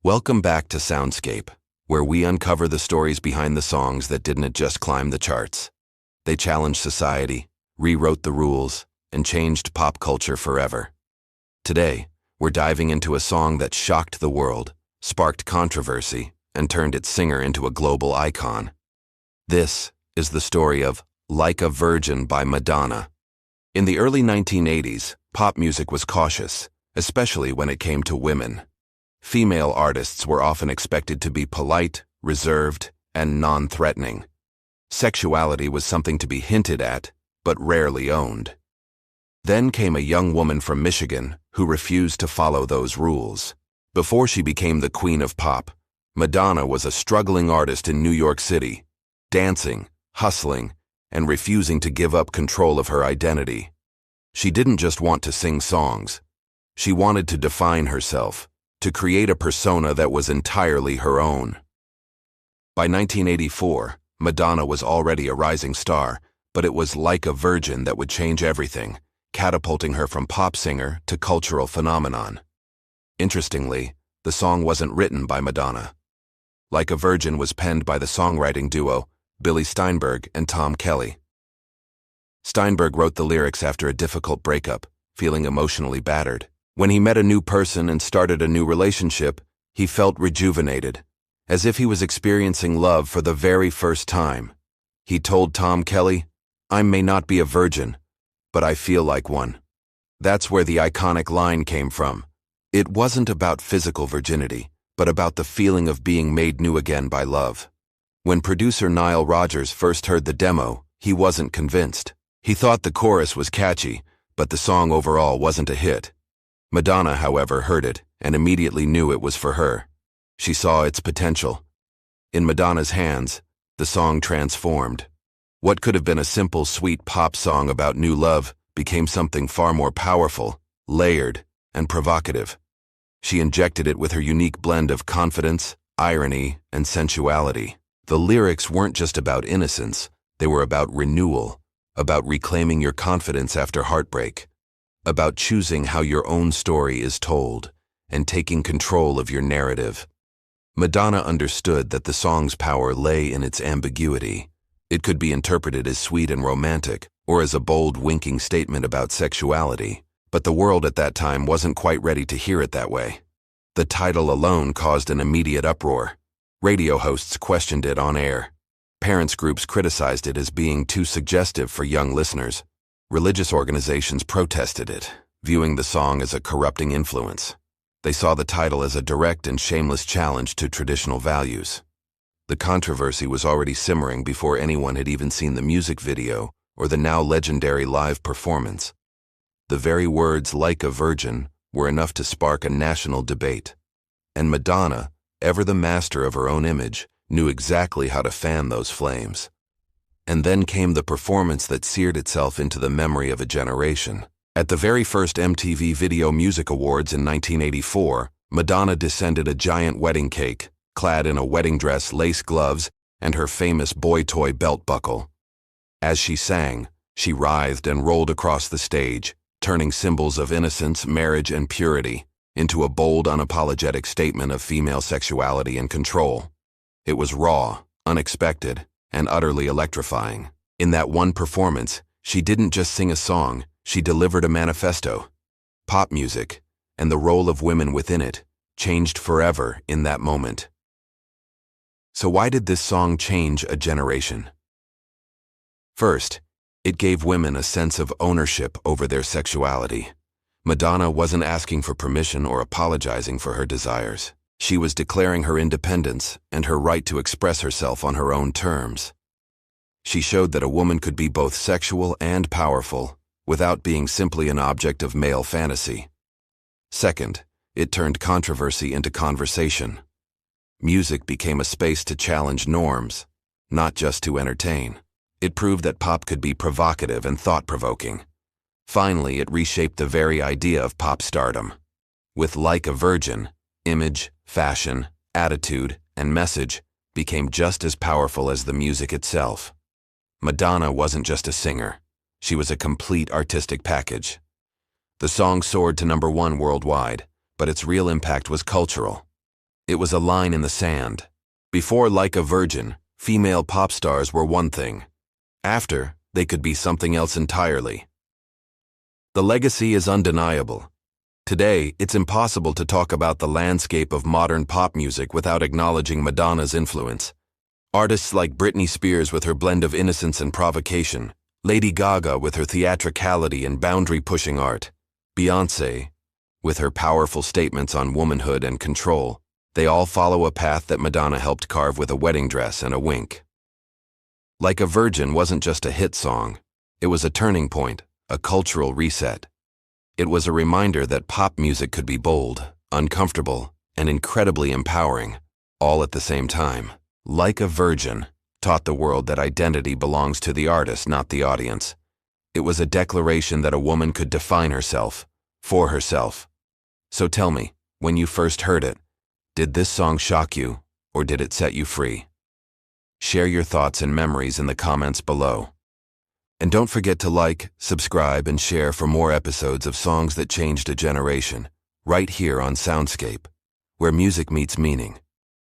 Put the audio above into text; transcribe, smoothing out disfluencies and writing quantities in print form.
Welcome back to Soundscape, where we uncover the stories behind the songs that didn't just climb the charts. They challenged society, rewrote the rules, and changed pop culture forever. Today, we're diving into a song that shocked the world, sparked controversy, and turned its singer into a global icon. This is the story of Like a Virgin by Madonna. In the early 1980s, pop music was cautious, especially when it came to women. Female artists were often expected to be polite, reserved, and non-threatening. Sexuality was something to be hinted at, but rarely owned. Then came a young woman from Michigan who refused to follow those rules. Before she became the queen of pop, Madonna was a struggling artist in New York City, dancing, hustling, and refusing to give up control of her identity. She didn't just want to sing songs. She wanted to define herself, to create a persona that was entirely her own. By 1984, Madonna was already a rising star, but it was Like a Virgin that would change everything, catapulting her from pop singer to cultural phenomenon. Interestingly, the song wasn't written by Madonna. Like a Virgin was penned by the songwriting duo Billy Steinberg and Tom Kelly. Steinberg wrote the lyrics after a difficult breakup, feeling emotionally battered. When he met a new person and started a new relationship, he felt rejuvenated, as if he was experiencing love for the very first time. He told Tom Kelly, "I may not be a virgin, but I feel like one." That's where the iconic line came from. It wasn't about physical virginity, but about the feeling of being made new again by love. When producer Nile Rodgers first heard the demo, he wasn't convinced. He thought the chorus was catchy, but the song overall wasn't a hit. Madonna, however, heard it and immediately knew it was for her. She saw its potential. In Madonna's hands, the song transformed. What could have been a simple, sweet pop song about new love became something far more powerful, layered, and provocative. She injected it with her unique blend of confidence, irony, and sensuality. The lyrics weren't just about innocence, they were about renewal, about reclaiming your confidence after heartbreak, about choosing how your own story is told, and taking control of your narrative. Madonna understood that the song's power lay in its ambiguity. It could be interpreted as sweet and romantic, or as a bold, winking statement about sexuality, but the world at that time wasn't quite ready to hear it that way. The title alone caused an immediate uproar. Radio hosts questioned it on air. Parents groups criticized it as being too suggestive for young listeners. Religious organizations protested it, viewing the song as a corrupting influence. They saw the title as a direct and shameless challenge to traditional values. The controversy was already simmering before anyone had even seen the music video or the now legendary live performance. The very words "like a virgin" were enough to spark a national debate. And Madonna, ever the master of her own image, knew exactly how to fan those flames. And then came the performance that seared itself into the memory of a generation. At the very first MTV Video Music Awards in 1984, Madonna descended a giant wedding cake, clad in a wedding dress, lace gloves, and her famous boy toy belt buckle. As she sang, she writhed and rolled across the stage, turning symbols of innocence, marriage, and purity into a bold, unapologetic statement of female sexuality and control. It was raw, unexpected, and utterly electrifying. In that one performance, she didn't just sing a song, she delivered a manifesto. Pop music, and the role of women within it, changed forever in that moment. So why did this song change a generation? First, it gave women a sense of ownership over their sexuality. Madonna wasn't asking for permission or apologizing for her desires. She was declaring her independence and her right to express herself on her own terms. She showed that a woman could be both sexual and powerful without being simply an object of male fantasy. Second, it turned controversy into conversation. Music became a space to challenge norms, not just to entertain. It proved that pop could be provocative and thought-provoking. Finally, it reshaped the very idea of pop stardom. With Like a Virgin, image, fashion, attitude, and message became just as powerful as the music itself. Madonna wasn't just a singer. She was a complete artistic package. The song soared to #1 worldwide, but its real impact was cultural. It was a line in the sand. Before Like a Virgin, female pop stars were one thing. After, they could be something else entirely. The legacy is undeniable. Today, it's impossible to talk about the landscape of modern pop music without acknowledging Madonna's influence. Artists like Britney Spears with her blend of innocence and provocation, Lady Gaga with her theatricality and boundary-pushing art, Beyoncé with her powerful statements on womanhood and control, they all follow a path that Madonna helped carve with a wedding dress and a wink. Like a Virgin wasn't just a hit song. It was a turning point, a cultural reset. It was a reminder that pop music could be bold, uncomfortable, and incredibly empowering, all at the same time. Like a Virgin taught the world that identity belongs to the artist, not the audience. It was a declaration that a woman could define herself, for herself. So tell me, when you first heard it, did this song shock you, or did it set you free? Share your thoughts and memories in the comments below. And don't forget to like, subscribe, and share for more episodes of Songs That Changed a Generation, right here on Soundscape, where music meets meaning.